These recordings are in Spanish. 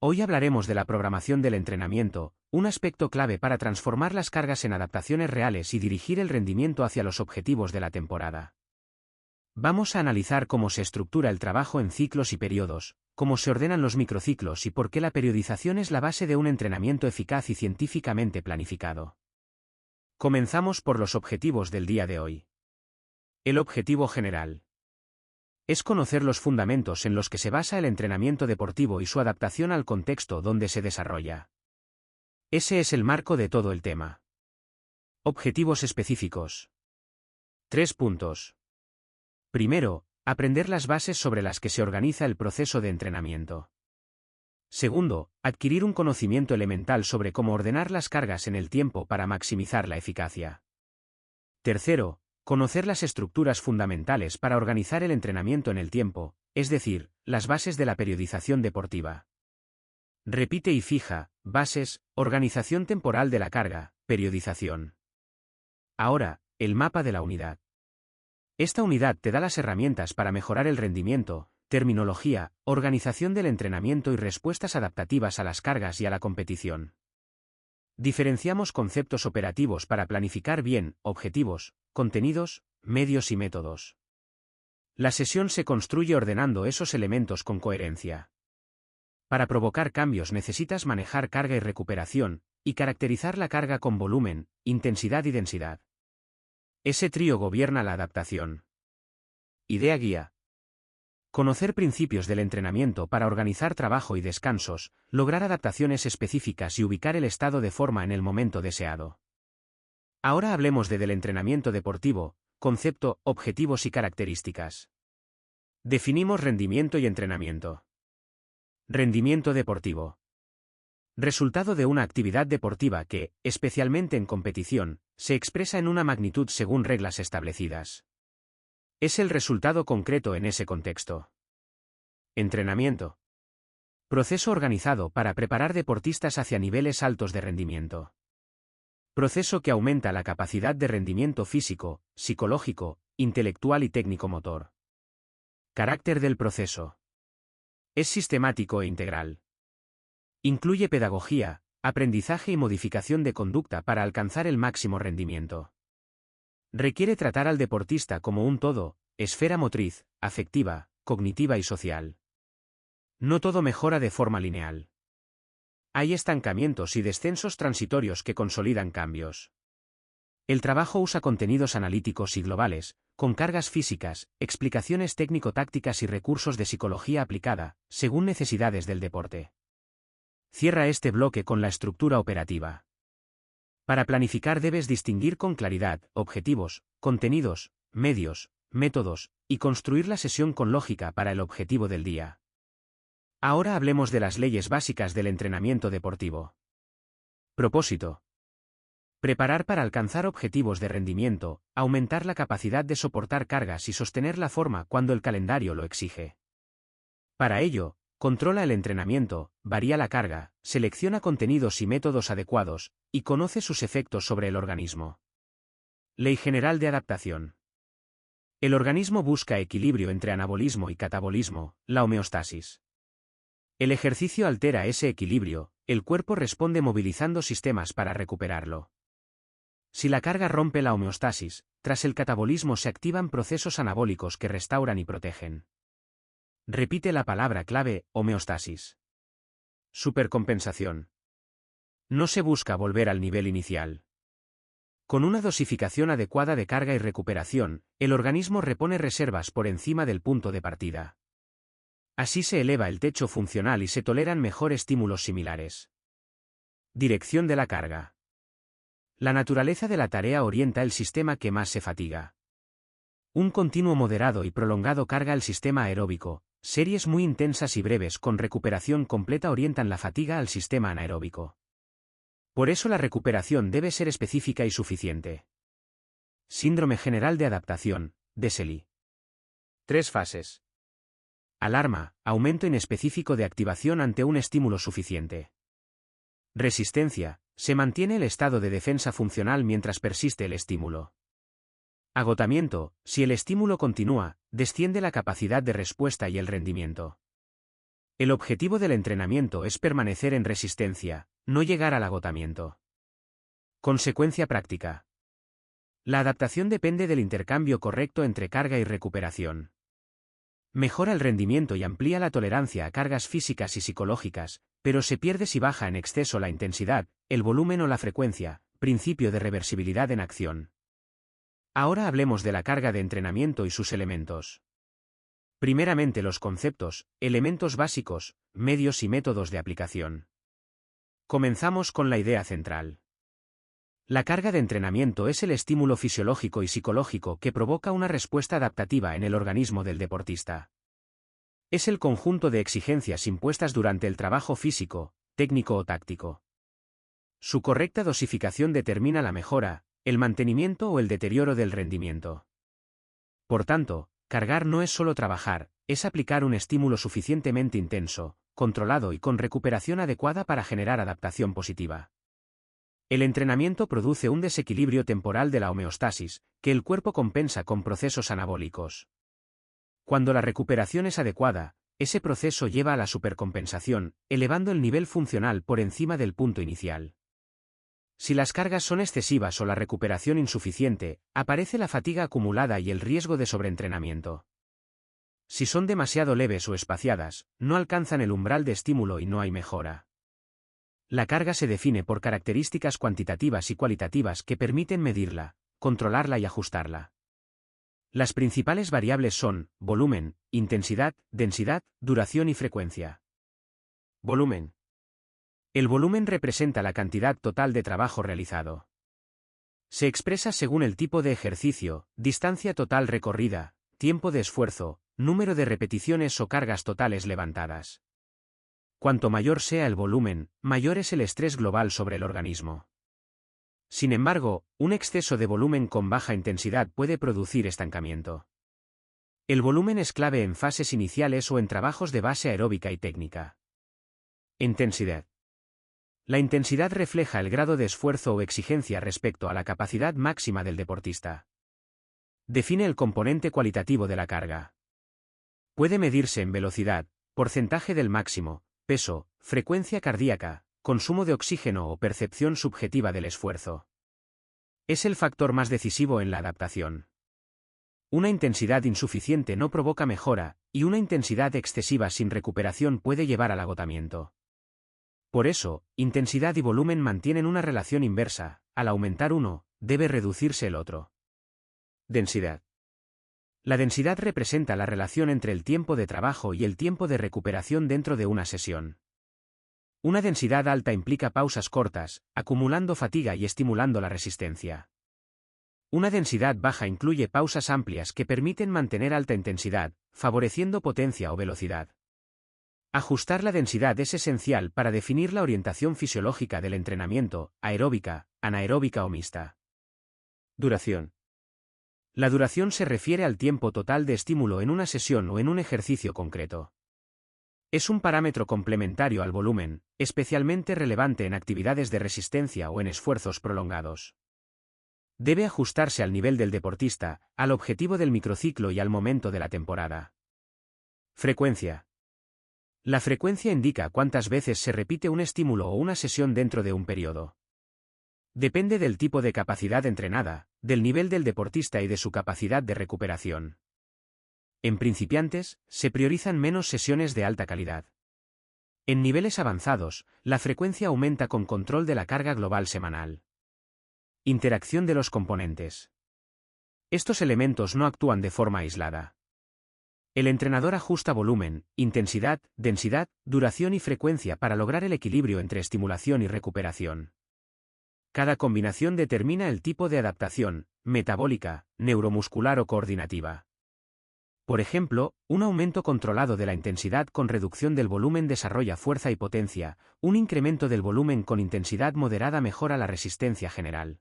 Hoy hablaremos de la programación del entrenamiento, un aspecto clave para transformar las cargas en adaptaciones reales y dirigir el rendimiento hacia los objetivos de la temporada. Vamos a analizar cómo se estructura el trabajo en ciclos y periodos, cómo se ordenan los microciclos y por qué la periodización es la base de un entrenamiento eficaz y científicamente planificado. Comenzamos por los objetivos del día de hoy. El objetivo general es conocer los fundamentos en los que se basa el entrenamiento deportivo y su adaptación al contexto donde se desarrolla. Ese es el marco de todo el tema. Objetivos específicos. 3 puntos. Primero, aprender las bases sobre las que se organiza el proceso de entrenamiento. Segundo, adquirir un conocimiento elemental sobre cómo ordenar las cargas en el tiempo para maximizar la eficacia. Tercero, conocer las estructuras fundamentales para organizar el entrenamiento en el tiempo, es decir, las bases de la periodización deportiva. Repite y fija, bases, organización temporal de la carga, periodización. Ahora, el mapa de la unidad. Esta unidad te da las herramientas para mejorar el rendimiento, terminología, organización del entrenamiento y respuestas adaptativas a las cargas y a la competición. Diferenciamos conceptos operativos para planificar bien, objetivos, contenidos, medios y métodos. La sesión se construye ordenando esos elementos con coherencia. Para provocar cambios necesitas manejar carga y recuperación, y caracterizar la carga con volumen, intensidad y densidad. Ese trío gobierna la adaptación. Idea guía. Conocer principios del entrenamiento para organizar trabajo y descansos, lograr adaptaciones específicas y ubicar el estado de forma en el momento deseado. Ahora hablemos del entrenamiento deportivo, concepto, objetivos y características. Definimos rendimiento y entrenamiento. Rendimiento deportivo. Resultado de una actividad deportiva que, especialmente en competición, se expresa en una magnitud según reglas establecidas. Es el resultado concreto en ese contexto. Entrenamiento. Proceso organizado para preparar deportistas hacia niveles altos de rendimiento. Proceso que aumenta la capacidad de rendimiento físico, psicológico, intelectual y técnico-motor. Carácter del proceso. Es sistemático e integral. Incluye pedagogía, aprendizaje y modificación de conducta para alcanzar el máximo rendimiento. Requiere tratar al deportista como un todo, esfera motriz, afectiva, cognitiva y social. No todo mejora de forma lineal. Hay estancamientos y descensos transitorios que consolidan cambios. El trabajo usa contenidos analíticos y globales, con cargas físicas, explicaciones técnico-tácticas y recursos de psicología aplicada, según necesidades del deporte. Cierra este bloque con la estructura operativa. Para planificar debes distinguir con claridad objetivos, contenidos, medios, métodos, y construir la sesión con lógica para el objetivo del día. Ahora hablemos de las leyes básicas del entrenamiento deportivo. Propósito. Preparar para alcanzar objetivos de rendimiento, aumentar la capacidad de soportar cargas y sostener la forma cuando el calendario lo exige. Para ello, controla el entrenamiento, varía la carga, selecciona contenidos y métodos adecuados, y conoce sus efectos sobre el organismo. Ley general de adaptación. El organismo busca equilibrio entre anabolismo y catabolismo, la homeostasis. El ejercicio altera ese equilibrio, el cuerpo responde movilizando sistemas para recuperarlo. Si la carga rompe la homeostasis, tras el catabolismo se activan procesos anabólicos que restauran y protegen. Repite la palabra clave, homeostasis. Supercompensación. No se busca volver al nivel inicial. Con una dosificación adecuada de carga y recuperación, el organismo repone reservas por encima del punto de partida. Así se eleva el techo funcional y se toleran mejor estímulos similares. Dirección de la carga. La naturaleza de la tarea orienta el sistema que más se fatiga. Un continuo moderado y prolongado carga el sistema aeróbico. Series muy intensas y breves con recuperación completa orientan la fatiga al sistema anaeróbico. Por eso la recuperación debe ser específica y suficiente. Síndrome general de adaptación, DSLI. 3 fases. Alarma, aumento inespecífico de activación ante un estímulo suficiente. Resistencia, se mantiene el estado de defensa funcional mientras persiste el estímulo. Agotamiento, si el estímulo continúa, desciende la capacidad de respuesta y el rendimiento. El objetivo del entrenamiento es permanecer en resistencia, no llegar al agotamiento. Consecuencia práctica. La adaptación depende del intercambio correcto entre carga y recuperación. Mejora el rendimiento y amplía la tolerancia a cargas físicas y psicológicas, pero se pierde si baja en exceso la intensidad, el volumen o la frecuencia, principio de reversibilidad en acción. Ahora hablemos de la carga de entrenamiento y sus elementos. Primeramente los conceptos, elementos básicos, medios y métodos de aplicación. Comenzamos con la idea central. La carga de entrenamiento es el estímulo fisiológico y psicológico que provoca una respuesta adaptativa en el organismo del deportista. Es el conjunto de exigencias impuestas durante el trabajo físico, técnico o táctico. Su correcta dosificación determina la mejora, el mantenimiento o el deterioro del rendimiento. Por tanto, cargar no es solo trabajar, es aplicar un estímulo suficientemente intenso, controlado y con recuperación adecuada para generar adaptación positiva. El entrenamiento produce un desequilibrio temporal de la homeostasis, que el cuerpo compensa con procesos anabólicos. Cuando la recuperación es adecuada, ese proceso lleva a la supercompensación, elevando el nivel funcional por encima del punto inicial. Si las cargas son excesivas o la recuperación insuficiente, aparece la fatiga acumulada y el riesgo de sobreentrenamiento. Si son demasiado leves o espaciadas, no alcanzan el umbral de estímulo y no hay mejora. La carga se define por características cuantitativas y cualitativas que permiten medirla, controlarla y ajustarla. Las principales variables son volumen, intensidad, densidad, duración y frecuencia. Volumen. El volumen representa la cantidad total de trabajo realizado. Se expresa según el tipo de ejercicio, distancia total recorrida, tiempo de esfuerzo, número de repeticiones o cargas totales levantadas. Cuanto mayor sea el volumen, mayor es el estrés global sobre el organismo. Sin embargo, un exceso de volumen con baja intensidad puede producir estancamiento. El volumen es clave en fases iniciales o en trabajos de base aeróbica y técnica. Intensidad. La intensidad refleja el grado de esfuerzo o exigencia respecto a la capacidad máxima del deportista. Define el componente cualitativo de la carga. Puede medirse en velocidad, porcentaje del máximo, peso, frecuencia cardíaca, consumo de oxígeno o percepción subjetiva del esfuerzo. Es el factor más decisivo en la adaptación. Una intensidad insuficiente no provoca mejora, y una intensidad excesiva sin recuperación puede llevar al agotamiento. Por eso, intensidad y volumen mantienen una relación inversa, al aumentar uno, debe reducirse el otro. Densidad. La densidad representa la relación entre el tiempo de trabajo y el tiempo de recuperación dentro de una sesión. Una densidad alta implica pausas cortas, acumulando fatiga y estimulando la resistencia. Una densidad baja incluye pausas amplias que permiten mantener alta intensidad, favoreciendo potencia o velocidad. Ajustar la densidad es esencial para definir la orientación fisiológica del entrenamiento, aeróbica, anaeróbica o mixta. Duración. La duración se refiere al tiempo total de estímulo en una sesión o en un ejercicio concreto. Es un parámetro complementario al volumen, especialmente relevante en actividades de resistencia o en esfuerzos prolongados. Debe ajustarse al nivel del deportista, al objetivo del microciclo y al momento de la temporada. Frecuencia. La frecuencia indica cuántas veces se repite un estímulo o una sesión dentro de un periodo. Depende del tipo de capacidad entrenada, del nivel del deportista y de su capacidad de recuperación. En principiantes, se priorizan menos sesiones de alta calidad. En niveles avanzados, la frecuencia aumenta con control de la carga global semanal. Interacción de los componentes. Estos elementos no actúan de forma aislada. El entrenador ajusta volumen, intensidad, densidad, duración y frecuencia para lograr el equilibrio entre estimulación y recuperación. Cada combinación determina el tipo de adaptación, metabólica, neuromuscular o coordinativa. Por ejemplo, un aumento controlado de la intensidad con reducción del volumen desarrolla fuerza y potencia, un incremento del volumen con intensidad moderada mejora la resistencia general.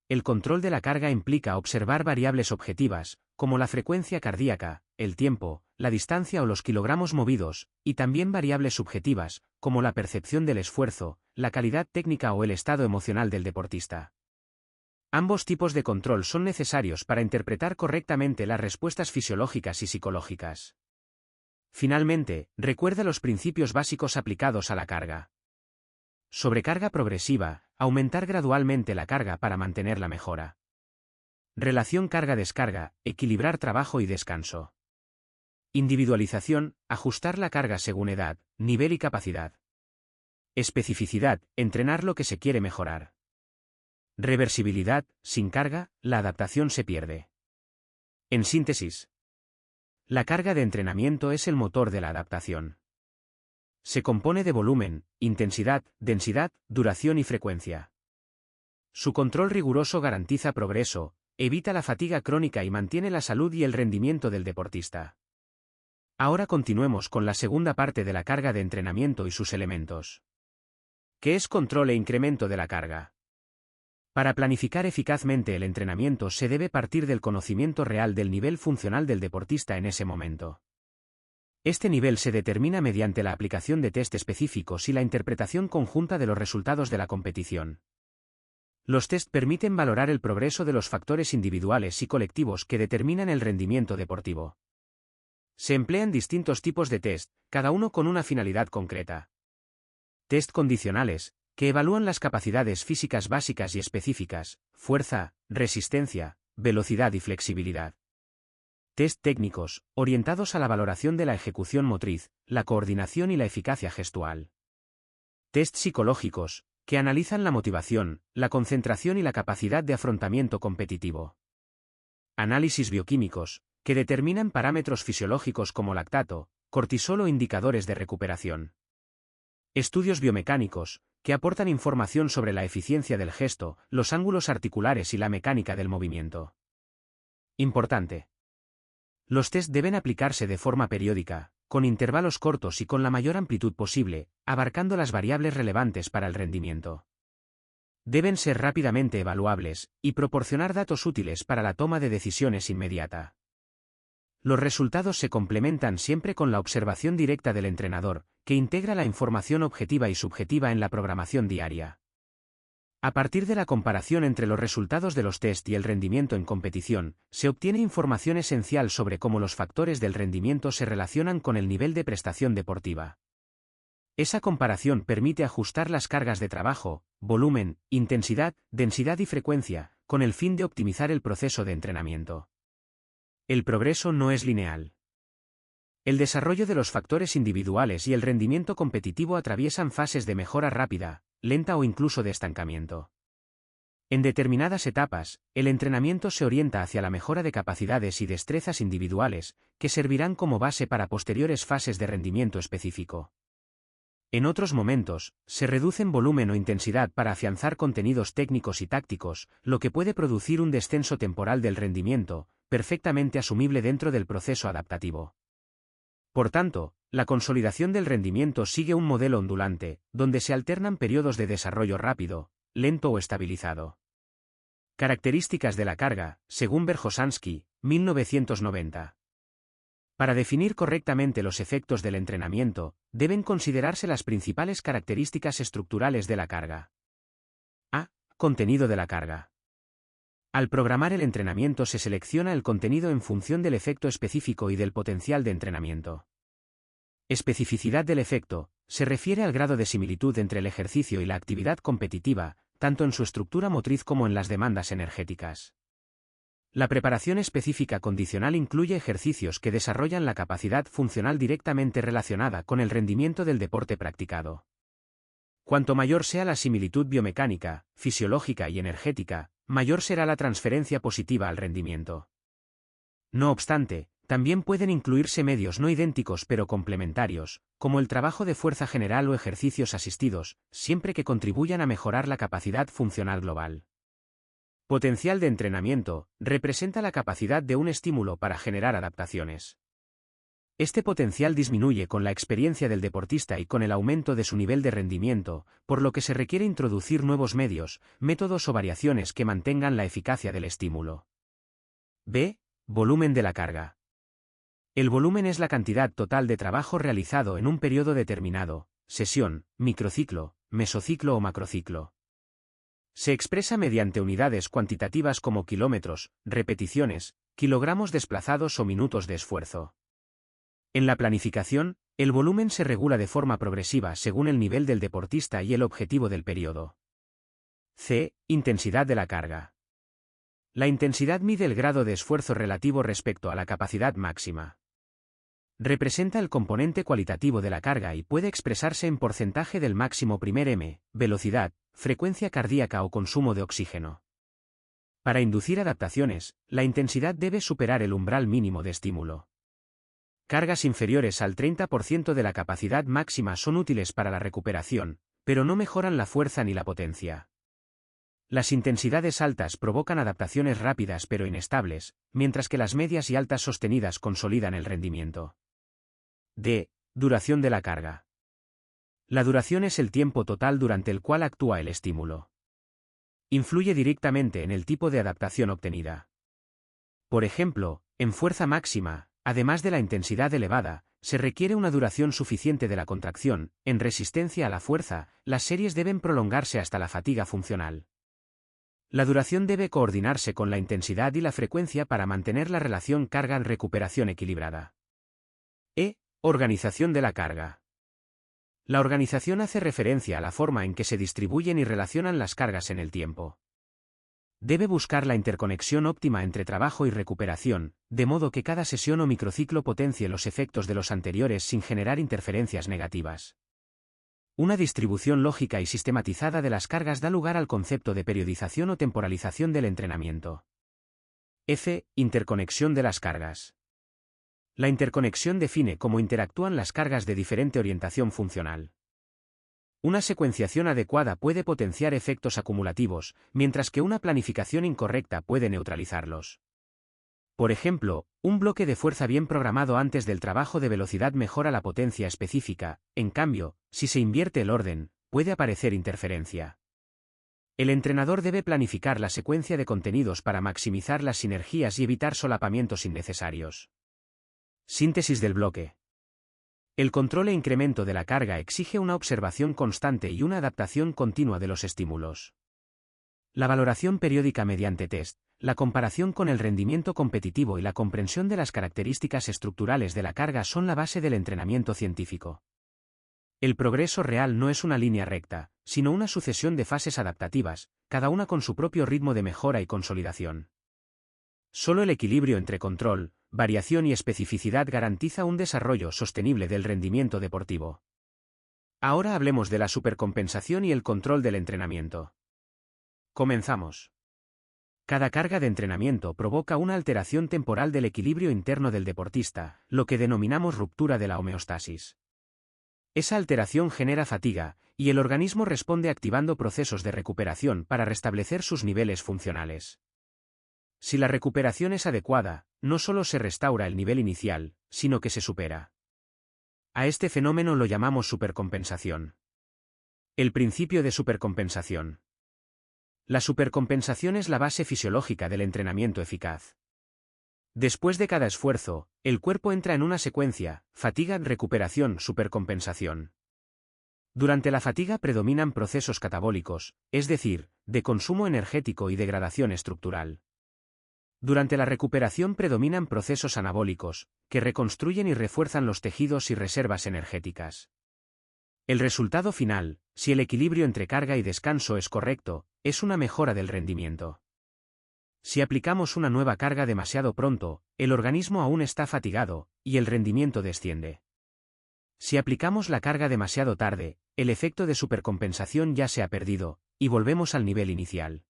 El control de la carga implica observar variables objetivas, como la frecuencia cardíaca, el tiempo, la distancia o los kilogramos movidos, y también variables subjetivas, como la percepción del esfuerzo, la calidad técnica o el estado emocional del deportista. Ambos tipos de control son necesarios para interpretar correctamente las respuestas fisiológicas y psicológicas. Finalmente, recuerda los principios básicos aplicados a la carga. Sobrecarga progresiva, aumentar gradualmente la carga para mantener la mejora. Relación carga-descarga, equilibrar trabajo y descanso. Individualización, ajustar la carga según edad, nivel y capacidad. Especificidad, entrenar lo que se quiere mejorar. Reversibilidad, sin carga, la adaptación se pierde. En síntesis, la carga de entrenamiento es el motor de la adaptación. Se compone de volumen, intensidad, densidad, duración y frecuencia. Su control riguroso garantiza progreso, evita la fatiga crónica y mantiene la salud y el rendimiento del deportista. Ahora continuemos con la segunda parte de la carga de entrenamiento y sus elementos. ¿Qué es control e incremento de la carga? Para planificar eficazmente el entrenamiento se debe partir del conocimiento real del nivel funcional del deportista en ese momento. Este nivel se determina mediante la aplicación de test específicos y la interpretación conjunta de los resultados de la competición. Los test permiten valorar el progreso de los factores individuales y colectivos que determinan el rendimiento deportivo. Se emplean distintos tipos de test, cada uno con una finalidad concreta. Test condicionales, que evalúan las capacidades físicas básicas y específicas, fuerza, resistencia, velocidad y flexibilidad. Test técnicos, orientados a la valoración de la ejecución motriz, la coordinación y la eficacia gestual. Test psicológicos, que analizan la motivación, la concentración y la capacidad de afrontamiento competitivo. Análisis bioquímicos, que determinan parámetros fisiológicos como lactato, cortisol o indicadores de recuperación. Estudios biomecánicos, que aportan información sobre la eficiencia del gesto, los ángulos articulares y la mecánica del movimiento. Importante. Los test deben aplicarse de forma periódica, con intervalos cortos y con la mayor amplitud posible, abarcando las variables relevantes para el rendimiento. Deben ser rápidamente evaluables, y proporcionar datos útiles para la toma de decisiones inmediata. Los resultados se complementan siempre con la observación directa del entrenador, que integra la información objetiva y subjetiva en la programación diaria. A partir de la comparación entre los resultados de los test y el rendimiento en competición, se obtiene información esencial sobre cómo los factores del rendimiento se relacionan con el nivel de prestación deportiva. Esa comparación permite ajustar las cargas de trabajo, volumen, intensidad, densidad y frecuencia, con el fin de optimizar el proceso de entrenamiento. El progreso no es lineal. El desarrollo de los factores individuales y el rendimiento competitivo atraviesan fases de mejora rápida, lenta o incluso de estancamiento. En determinadas etapas, el entrenamiento se orienta hacia la mejora de capacidades y destrezas individuales, que servirán como base para posteriores fases de rendimiento específico. En otros momentos, se reducen volumen o intensidad para afianzar contenidos técnicos y tácticos, lo que puede producir un descenso temporal del rendimiento, perfectamente asumible dentro del proceso adaptativo. Por tanto, la consolidación del rendimiento sigue un modelo ondulante, donde se alternan periodos de desarrollo rápido, lento o estabilizado. Características de la carga, según Verjosansky, 1990. Para definir correctamente los efectos del entrenamiento, deben considerarse las principales características estructurales de la carga. A. Contenido de la carga. Al programar el entrenamiento se selecciona el contenido en función del efecto específico y del potencial de entrenamiento. Especificidad del efecto, se refiere al grado de similitud entre el ejercicio y la actividad competitiva, tanto en su estructura motriz como en las demandas energéticas. La preparación específica condicional incluye ejercicios que desarrollan la capacidad funcional directamente relacionada con el rendimiento del deporte practicado. Cuanto mayor sea la similitud biomecánica, fisiológica y energética, mayor será la transferencia positiva al rendimiento. No obstante, también pueden incluirse medios no idénticos pero complementarios, como el trabajo de fuerza general o ejercicios asistidos, siempre que contribuyan a mejorar la capacidad funcional global. Potencial de entrenamiento, representa la capacidad de un estímulo para generar adaptaciones. Este potencial disminuye con la experiencia del deportista y con el aumento de su nivel de rendimiento, por lo que se requiere introducir nuevos medios, métodos o variaciones que mantengan la eficacia del estímulo. B. Volumen de la carga. El volumen es la cantidad total de trabajo realizado en un periodo determinado, sesión, microciclo, mesociclo o macrociclo. Se expresa mediante unidades cuantitativas como kilómetros, repeticiones, kilogramos desplazados o minutos de esfuerzo. En la planificación, el volumen se regula de forma progresiva según el nivel del deportista y el objetivo del periodo. C. Intensidad de la carga. La intensidad mide el grado de esfuerzo relativo respecto a la capacidad máxima. Representa el componente cualitativo de la carga y puede expresarse en porcentaje del máximo primer m, velocidad, frecuencia cardíaca o consumo de oxígeno. Para inducir adaptaciones, la intensidad debe superar el umbral mínimo de estímulo. Cargas inferiores al 30% de la capacidad máxima son útiles para la recuperación, pero no mejoran la fuerza ni la potencia. Las intensidades altas provocan adaptaciones rápidas pero inestables, mientras que las medias y altas sostenidas consolidan el rendimiento. D. Duración de la carga. La duración es el tiempo total durante el cual actúa el estímulo. Influye directamente en el tipo de adaptación obtenida. Por ejemplo, en fuerza máxima, además de la intensidad elevada, se requiere una duración suficiente de la contracción. En resistencia a la fuerza, las series deben prolongarse hasta la fatiga funcional. La duración debe coordinarse con la intensidad y la frecuencia para mantener la relación carga-recuperación equilibrada. E. Organización de la carga. La organización hace referencia a la forma en que se distribuyen y relacionan las cargas en el tiempo. Debe buscar la interconexión óptima entre trabajo y recuperación, de modo que cada sesión o microciclo potencie los efectos de los anteriores sin generar interferencias negativas. Una distribución lógica y sistematizada de las cargas da lugar al concepto de periodización o temporalización del entrenamiento. F. Interconexión de las cargas. La interconexión define cómo interactúan las cargas de diferente orientación funcional. Una secuenciación adecuada puede potenciar efectos acumulativos, mientras que una planificación incorrecta puede neutralizarlos. Por ejemplo, un bloque de fuerza bien programado antes del trabajo de velocidad mejora la potencia específica, en cambio, si se invierte el orden, puede aparecer interferencia. El entrenador debe planificar la secuencia de contenidos para maximizar las sinergias y evitar solapamientos innecesarios. Síntesis del bloque. El control e incremento de la carga exige una observación constante y una adaptación continua de los estímulos. La valoración periódica mediante test, la comparación con el rendimiento competitivo y la comprensión de las características estructurales de la carga son la base del entrenamiento científico. El progreso real no es una línea recta, sino una sucesión de fases adaptativas, cada una con su propio ritmo de mejora y consolidación. Solo el equilibrio entre control, variación y especificidad garantiza un desarrollo sostenible del rendimiento deportivo. Ahora hablemos de la supercompensación y el control del entrenamiento. Comenzamos. Cada carga de entrenamiento provoca una alteración temporal del equilibrio interno del deportista, lo que denominamos ruptura de la homeostasis. Esa alteración genera fatiga, y el organismo responde activando procesos de recuperación para restablecer sus niveles funcionales. Si la recuperación es adecuada, no solo se restaura el nivel inicial, sino que se supera. A este fenómeno lo llamamos supercompensación. El principio de supercompensación. La supercompensación es la base fisiológica del entrenamiento eficaz. Después de cada esfuerzo, el cuerpo entra en una secuencia: fatiga, recuperación, supercompensación. Durante la fatiga predominan procesos catabólicos, es decir, de consumo energético y degradación estructural. Durante la recuperación predominan procesos anabólicos, que reconstruyen y refuerzan los tejidos y reservas energéticas. El resultado final, si el equilibrio entre carga y descanso es correcto, es una mejora del rendimiento. Si aplicamos una nueva carga demasiado pronto, el organismo aún está fatigado, y el rendimiento desciende. Si aplicamos la carga demasiado tarde, el efecto de supercompensación ya se ha perdido, y volvemos al nivel inicial.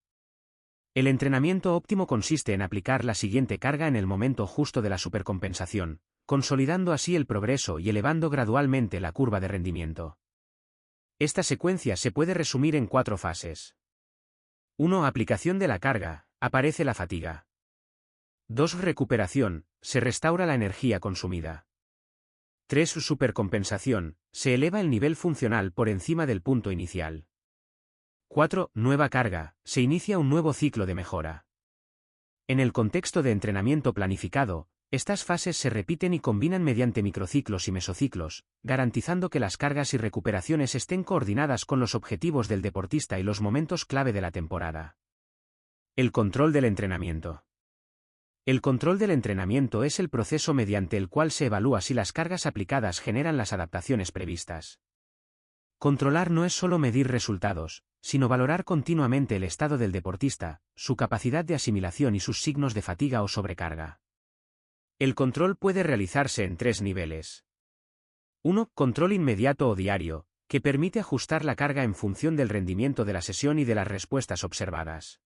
El entrenamiento óptimo consiste en aplicar la siguiente carga en el momento justo de la supercompensación, consolidando así el progreso y elevando gradualmente la curva de rendimiento. Esta secuencia se puede resumir en 4 fases. 1. Aplicación de la carga, aparece la fatiga. 2. Recuperación, se restaura la energía consumida. 3. Supercompensación, se eleva el nivel funcional por encima del punto inicial. 4. Nueva carga, se inicia un nuevo ciclo de mejora. En el contexto de entrenamiento planificado, estas fases se repiten y combinan mediante microciclos y mesociclos, garantizando que las cargas y recuperaciones estén coordinadas con los objetivos del deportista y los momentos clave de la temporada. El control del entrenamiento. El control del entrenamiento es el proceso mediante el cual se evalúa si las cargas aplicadas generan las adaptaciones previstas. Controlar no es solo medir resultados, sino valorar continuamente el estado del deportista, su capacidad de asimilación y sus signos de fatiga o sobrecarga. El control puede realizarse en 3 niveles. 1. Control inmediato o diario, que permite ajustar la carga en función del rendimiento de la sesión y de las respuestas observadas.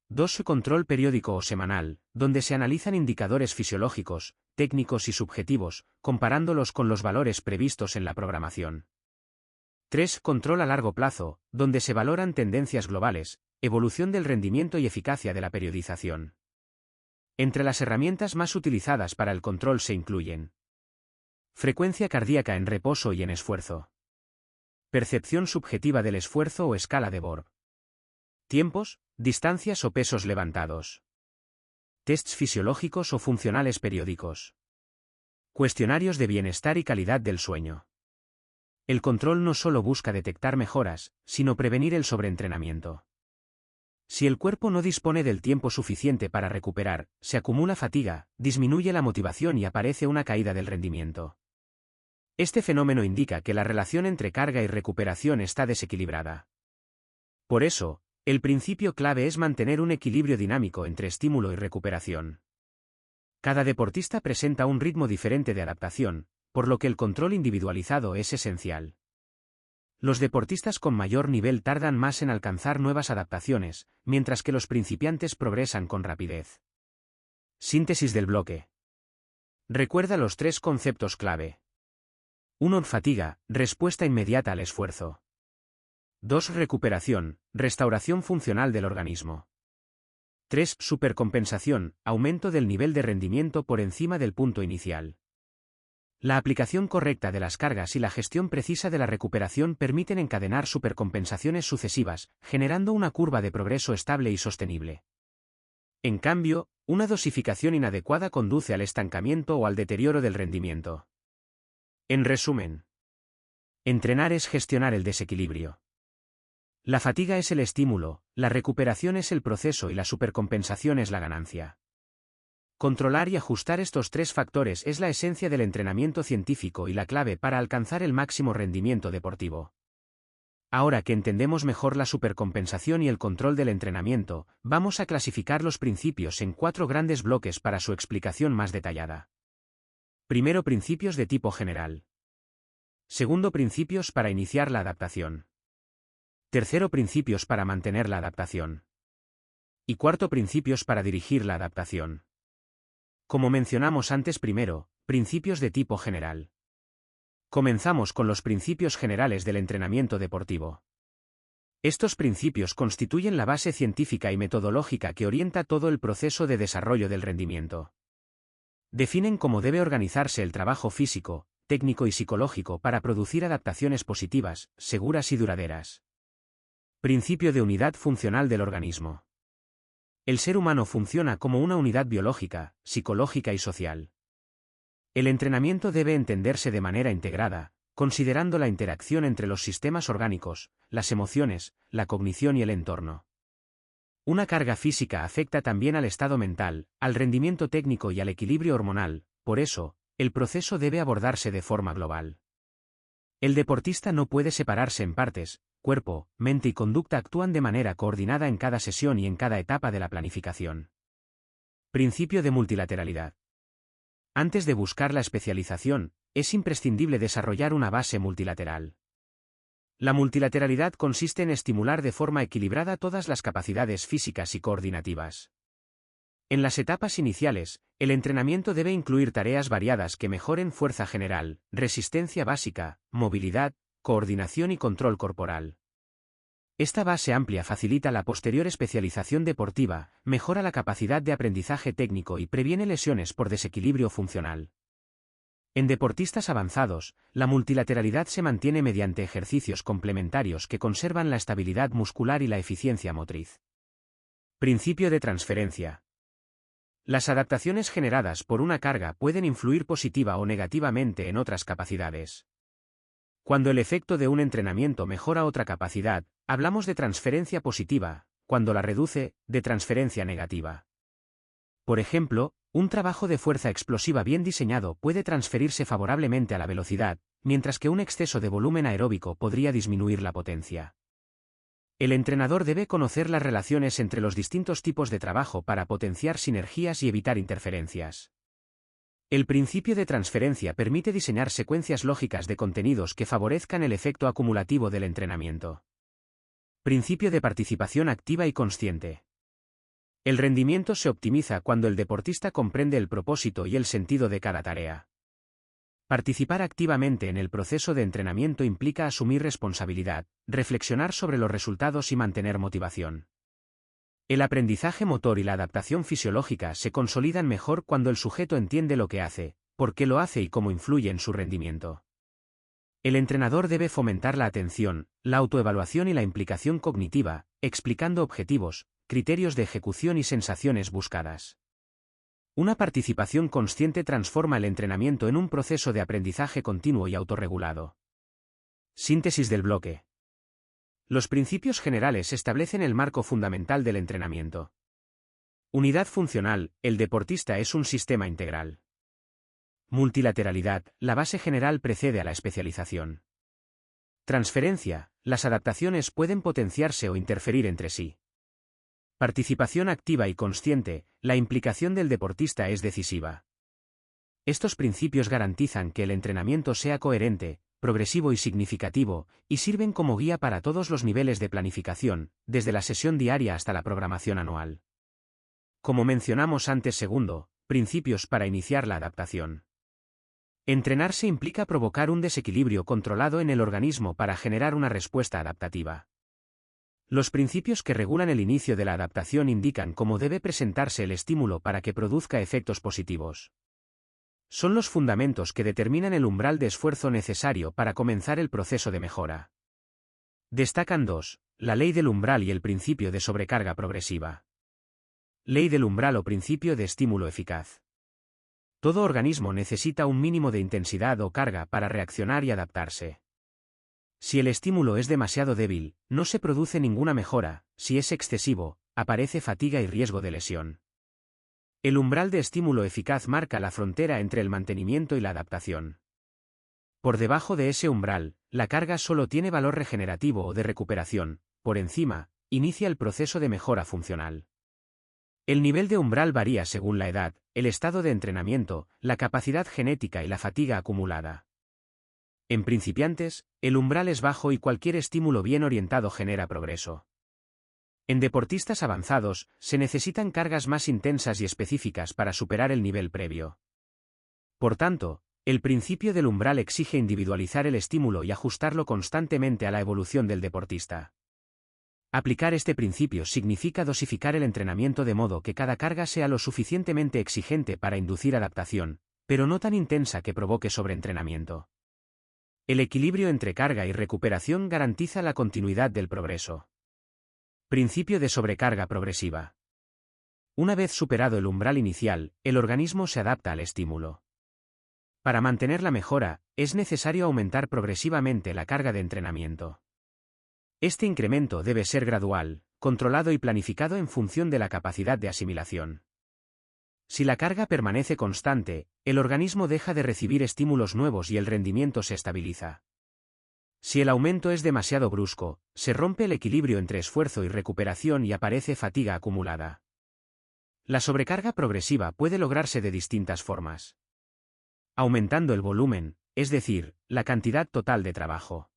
2. Control periódico o semanal, donde se analizan indicadores fisiológicos, técnicos y subjetivos, comparándolos con los valores previstos en la programación. 3. Control a largo plazo, donde se valoran tendencias globales, evolución del rendimiento y eficacia de la periodización. Entre las herramientas más utilizadas para el control se incluyen: frecuencia cardíaca en reposo y en esfuerzo, percepción subjetiva del esfuerzo o escala de Borg, tiempos, distancias o pesos levantados, tests fisiológicos o funcionales periódicos, cuestionarios de bienestar y calidad del sueño. El control no solo busca detectar mejoras, sino prevenir el sobreentrenamiento. Si el cuerpo no dispone del tiempo suficiente para recuperar, se acumula fatiga, disminuye la motivación y aparece una caída del rendimiento. Este fenómeno indica que la relación entre carga y recuperación está desequilibrada. Por eso, el principio clave es mantener un equilibrio dinámico entre estímulo y recuperación. Cada deportista presenta un ritmo diferente de adaptación, por lo que el control individualizado es esencial. Los deportistas con mayor nivel tardan más en alcanzar nuevas adaptaciones, mientras que los principiantes progresan con rapidez. Síntesis del bloque. Recuerda los 3 conceptos clave. 1. Fatiga, respuesta inmediata al esfuerzo. 2. Recuperación, restauración funcional del organismo. 3. Supercompensación, aumento del nivel de rendimiento por encima del punto inicial. La aplicación correcta de las cargas y la gestión precisa de la recuperación permiten encadenar supercompensaciones sucesivas, generando una curva de progreso estable y sostenible. En cambio, una dosificación inadecuada conduce al estancamiento o al deterioro del rendimiento. En resumen, entrenar es gestionar el desequilibrio. La fatiga es el estímulo, la recuperación es el proceso y la supercompensación es la ganancia. Controlar y ajustar estos 3 factores es la esencia del entrenamiento científico y la clave para alcanzar el máximo rendimiento deportivo. Ahora que entendemos mejor la supercompensación y el control del entrenamiento, vamos a clasificar los principios en 4 grandes bloques para su explicación más detallada. Primero, principios de tipo general. Segundo, principios para iniciar la adaptación. Tercero, principios para mantener la adaptación. Y cuarto, principios para dirigir la adaptación. Como mencionamos antes, primero, principios de tipo general. Comenzamos con los principios generales del entrenamiento deportivo. Estos principios constituyen la base científica y metodológica que orienta todo el proceso de desarrollo del rendimiento. Definen cómo debe organizarse el trabajo físico, técnico y psicológico para producir adaptaciones positivas, seguras y duraderas. Principio de unidad funcional del organismo. El ser humano funciona como una unidad biológica, psicológica y social. El entrenamiento debe entenderse de manera integrada, considerando la interacción entre los sistemas orgánicos, las emociones, la cognición y el entorno. Una carga física afecta también al estado mental, al rendimiento técnico y al equilibrio hormonal, por eso, el proceso debe abordarse de forma global. El deportista no puede separarse en partes. Cuerpo, mente y conducta actúan de manera coordinada en cada sesión y en cada etapa de la planificación. Principio de multilateralidad. Antes de buscar la especialización, es imprescindible desarrollar una base multilateral. La multilateralidad consiste en estimular de forma equilibrada todas las capacidades físicas y coordinativas. En las etapas iniciales, el entrenamiento debe incluir tareas variadas que mejoren fuerza general, resistencia básica, movilidad, coordinación y control corporal. Esta base amplia facilita la posterior especialización deportiva, mejora la capacidad de aprendizaje técnico y previene lesiones por desequilibrio funcional. En deportistas avanzados, la multilateralidad se mantiene mediante ejercicios complementarios que conservan la estabilidad muscular y la eficiencia motriz. Principio de transferencia. Las adaptaciones generadas por una carga pueden influir positiva o negativamente en otras capacidades. Cuando el efecto de un entrenamiento mejora otra capacidad, hablamos de transferencia positiva, cuando la reduce, de transferencia negativa. Por ejemplo, un trabajo de fuerza explosiva bien diseñado puede transferirse favorablemente a la velocidad, mientras que un exceso de volumen aeróbico podría disminuir la potencia. El entrenador debe conocer las relaciones entre los distintos tipos de trabajo para potenciar sinergias y evitar interferencias. El principio de transferencia permite diseñar secuencias lógicas de contenidos que favorezcan el efecto acumulativo del entrenamiento. Principio de participación activa y consciente. El rendimiento se optimiza cuando el deportista comprende el propósito y el sentido de cada tarea. Participar activamente en el proceso de entrenamiento implica asumir responsabilidad, reflexionar sobre los resultados y mantener motivación. El aprendizaje motor y la adaptación fisiológica se consolidan mejor cuando el sujeto entiende lo que hace, por qué lo hace y cómo influye en su rendimiento. El entrenador debe fomentar la atención, la autoevaluación y la implicación cognitiva, explicando objetivos, criterios de ejecución y sensaciones buscadas. Una participación consciente transforma el entrenamiento en un proceso de aprendizaje continuo y autorregulado. Síntesis del bloque. Los principios generales establecen el marco fundamental del entrenamiento. Unidad funcional, el deportista es un sistema integral. Multilateralidad, la base general precede a la especialización. Transferencia, las adaptaciones pueden potenciarse o interferir entre sí. Participación activa y consciente, la implicación del deportista es decisiva. Estos principios garantizan que el entrenamiento sea coherente, progresivo y significativo, y sirven como guía para todos los niveles de planificación, desde la sesión diaria hasta la programación anual. Como mencionamos antes, segundo, principios para iniciar la adaptación. Entrenarse implica provocar un desequilibrio controlado en el organismo para generar una respuesta adaptativa. Los principios que regulan el inicio de la adaptación indican cómo debe presentarse el estímulo para que produzca efectos positivos. Son los fundamentos que determinan el umbral de esfuerzo necesario para comenzar el proceso de mejora. Destacan dos: la ley del umbral y el principio de sobrecarga progresiva. Ley del umbral o principio de estímulo eficaz. Todo organismo necesita un mínimo de intensidad o carga para reaccionar y adaptarse. Si el estímulo es demasiado débil, no se produce ninguna mejora; si es excesivo, aparece fatiga y riesgo de lesión. El umbral de estímulo eficaz marca la frontera entre el mantenimiento y la adaptación. Por debajo de ese umbral, la carga solo tiene valor regenerativo o de recuperación; por encima, inicia el proceso de mejora funcional. El nivel de umbral varía según la edad, el estado de entrenamiento, la capacidad genética y la fatiga acumulada. En principiantes, el umbral es bajo y cualquier estímulo bien orientado genera progreso. En deportistas avanzados, se necesitan cargas más intensas y específicas para superar el nivel previo. Por tanto, el principio del umbral exige individualizar el estímulo y ajustarlo constantemente a la evolución del deportista. Aplicar este principio significa dosificar el entrenamiento de modo que cada carga sea lo suficientemente exigente para inducir adaptación, pero no tan intensa que provoque sobreentrenamiento. El equilibrio entre carga y recuperación garantiza la continuidad del progreso. Principio de sobrecarga progresiva. Una vez superado el umbral inicial, el organismo se adapta al estímulo. Para mantener la mejora, es necesario aumentar progresivamente la carga de entrenamiento. Este incremento debe ser gradual, controlado y planificado en función de la capacidad de asimilación. Si la carga permanece constante, el organismo deja de recibir estímulos nuevos y el rendimiento se estabiliza. Si el aumento es demasiado brusco, se rompe el equilibrio entre esfuerzo y recuperación y aparece fatiga acumulada. La sobrecarga progresiva puede lograrse de distintas formas. Aumentando el volumen, es decir, la cantidad total de trabajo.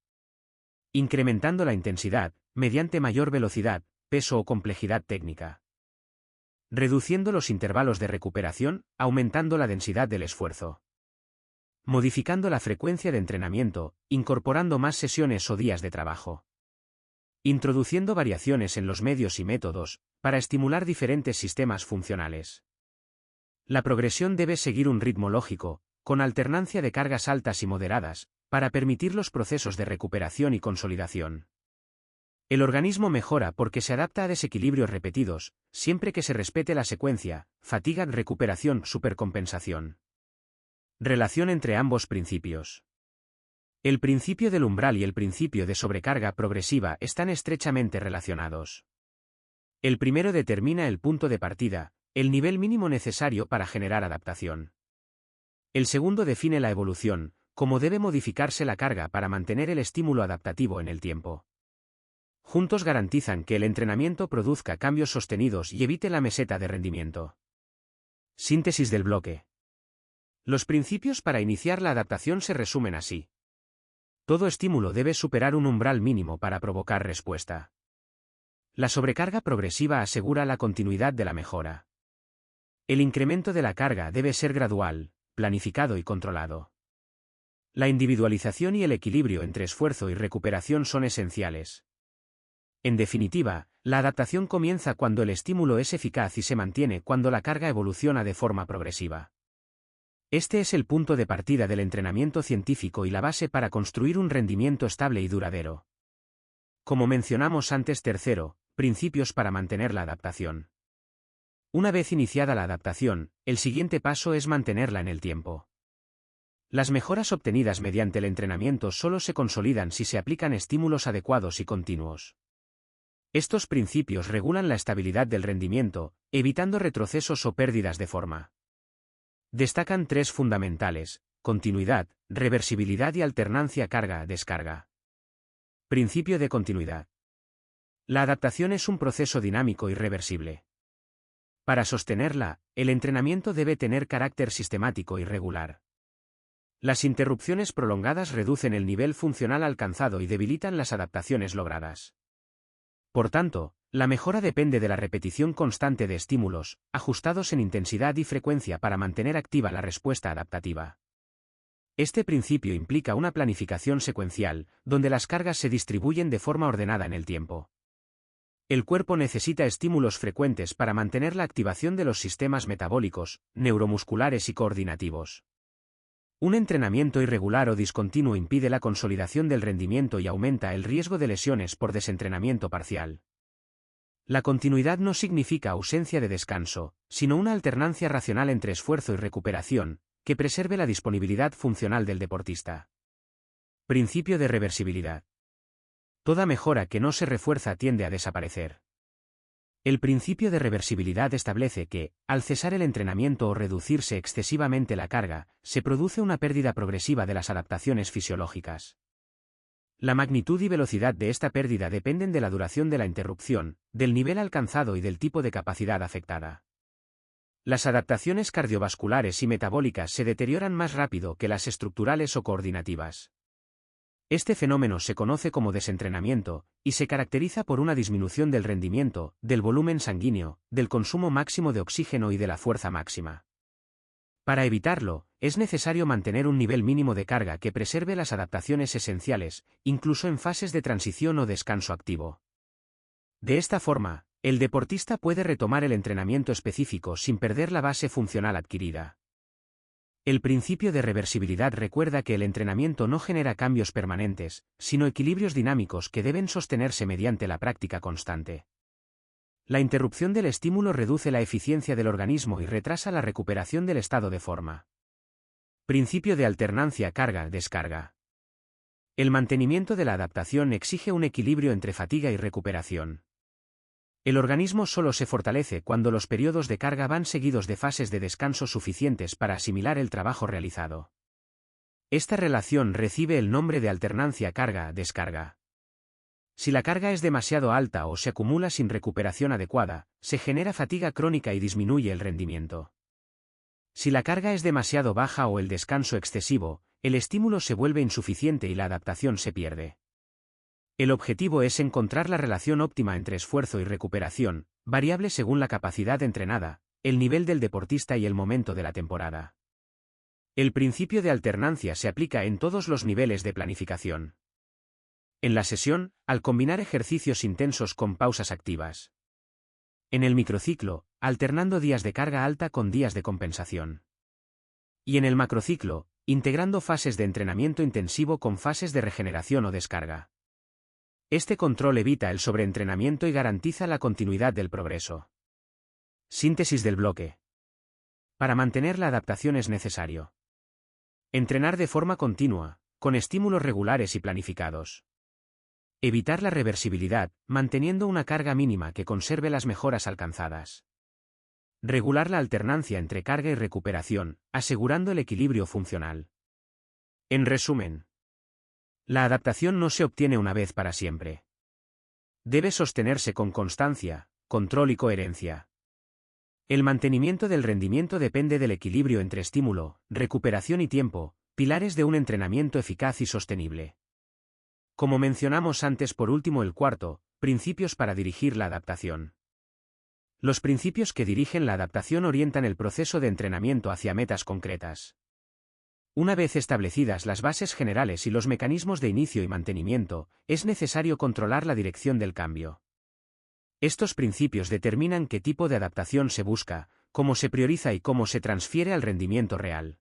Incrementando la intensidad, mediante mayor velocidad, peso o complejidad técnica. Reduciendo los intervalos de recuperación, aumentando la densidad del esfuerzo. Modificando la frecuencia de entrenamiento, incorporando más sesiones o días de trabajo. Introduciendo variaciones en los medios y métodos, para estimular diferentes sistemas funcionales. La progresión debe seguir un ritmo lógico, con alternancia de cargas altas y moderadas, para permitir los procesos de recuperación y consolidación. El organismo mejora porque se adapta a desequilibrios repetidos, siempre que se respete la secuencia: fatiga, recuperación, supercompensación. Relación entre ambos principios. El principio del umbral y el principio de sobrecarga progresiva están estrechamente relacionados. El primero determina el punto de partida, el nivel mínimo necesario para generar adaptación. El segundo define la evolución, cómo debe modificarse la carga para mantener el estímulo adaptativo en el tiempo. Juntos garantizan que el entrenamiento produzca cambios sostenidos y evite la meseta de rendimiento. Síntesis del bloque. Los principios para iniciar la adaptación se resumen así. Todo estímulo debe superar un umbral mínimo para provocar respuesta. La sobrecarga progresiva asegura la continuidad de la mejora. El incremento de la carga debe ser gradual, planificado y controlado. La individualización y el equilibrio entre esfuerzo y recuperación son esenciales. En definitiva, la adaptación comienza cuando el estímulo es eficaz y se mantiene cuando la carga evoluciona de forma progresiva. Este es el punto de partida del entrenamiento científico y la base para construir un rendimiento estable y duradero. Como mencionamos antes, tercero, principios para mantener la adaptación. Una vez iniciada la adaptación, el siguiente paso es mantenerla en el tiempo. Las mejoras obtenidas mediante el entrenamiento solo se consolidan si se aplican estímulos adecuados y continuos. Estos principios regulan la estabilidad del rendimiento, evitando retrocesos o pérdidas de forma. Destacan tres fundamentales: continuidad, reversibilidad y alternancia carga-descarga. Principio de continuidad. La adaptación es un proceso dinámico y reversible. Para sostenerla, el entrenamiento debe tener carácter sistemático y regular. Las interrupciones prolongadas reducen el nivel funcional alcanzado y debilitan las adaptaciones logradas. Por tanto, la mejora depende de la repetición constante de estímulos, ajustados en intensidad y frecuencia para mantener activa la respuesta adaptativa. Este principio implica una planificación secuencial, donde las cargas se distribuyen de forma ordenada en el tiempo. El cuerpo necesita estímulos frecuentes para mantener la activación de los sistemas metabólicos, neuromusculares y coordinativos. Un entrenamiento irregular o discontinuo impide la consolidación del rendimiento y aumenta el riesgo de lesiones por desentrenamiento parcial. La continuidad no significa ausencia de descanso, sino una alternancia racional entre esfuerzo y recuperación, que preserve la disponibilidad funcional del deportista. Principio de reversibilidad. Toda mejora que no se refuerza tiende a desaparecer. El principio de reversibilidad establece que, al cesar el entrenamiento o reducirse excesivamente la carga, se produce una pérdida progresiva de las adaptaciones fisiológicas. La magnitud y velocidad de esta pérdida dependen de la duración de la interrupción, del nivel alcanzado y del tipo de capacidad afectada. Las adaptaciones cardiovasculares y metabólicas se deterioran más rápido que las estructurales o coordinativas. Este fenómeno se conoce como desentrenamiento, y se caracteriza por una disminución del rendimiento, del volumen sanguíneo, del consumo máximo de oxígeno y de la fuerza máxima. Para evitarlo, es necesario mantener un nivel mínimo de carga que preserve las adaptaciones esenciales, incluso en fases de transición o descanso activo. De esta forma, el deportista puede retomar el entrenamiento específico sin perder la base funcional adquirida. El principio de reversibilidad recuerda que el entrenamiento no genera cambios permanentes, sino equilibrios dinámicos que deben sostenerse mediante la práctica constante. La interrupción del estímulo reduce la eficiencia del organismo y retrasa la recuperación del estado de forma. Principio de alternancia carga-descarga. El mantenimiento de la adaptación exige un equilibrio entre fatiga y recuperación. El organismo solo se fortalece cuando los periodos de carga van seguidos de fases de descanso suficientes para asimilar el trabajo realizado. Esta relación recibe el nombre de alternancia carga-descarga. Si la carga es demasiado alta o se acumula sin recuperación adecuada, se genera fatiga crónica y disminuye el rendimiento. Si la carga es demasiado baja o el descanso excesivo, el estímulo se vuelve insuficiente y la adaptación se pierde. El objetivo es encontrar la relación óptima entre esfuerzo y recuperación, variable según la capacidad entrenada, el nivel del deportista y el momento de la temporada. El principio de alternancia se aplica en todos los niveles de planificación. En la sesión, al combinar ejercicios intensos con pausas activas. En el microciclo, alternando días de carga alta con días de compensación. Y en el macrociclo, integrando fases de entrenamiento intensivo con fases de regeneración o descarga. Este control evita el sobreentrenamiento y garantiza la continuidad del progreso. Síntesis del bloque. Para mantener la adaptación es necesario entrenar de forma continua, con estímulos regulares y planificados. Evitar la reversibilidad, manteniendo una carga mínima que conserve las mejoras alcanzadas. Regular la alternancia entre carga y recuperación, asegurando el equilibrio funcional. En resumen, la adaptación no se obtiene una vez para siempre. Debe sostenerse con constancia, control y coherencia. El mantenimiento del rendimiento depende del equilibrio entre estímulo, recuperación y tiempo, pilares de un entrenamiento eficaz y sostenible. Como mencionamos antes, por último, el cuarto, principios para dirigir la adaptación. Los principios que dirigen la adaptación orientan el proceso de entrenamiento hacia metas concretas. Una vez establecidas las bases generales y los mecanismos de inicio y mantenimiento, es necesario controlar la dirección del cambio. Estos principios determinan qué tipo de adaptación se busca, cómo se prioriza y cómo se transfiere al rendimiento real.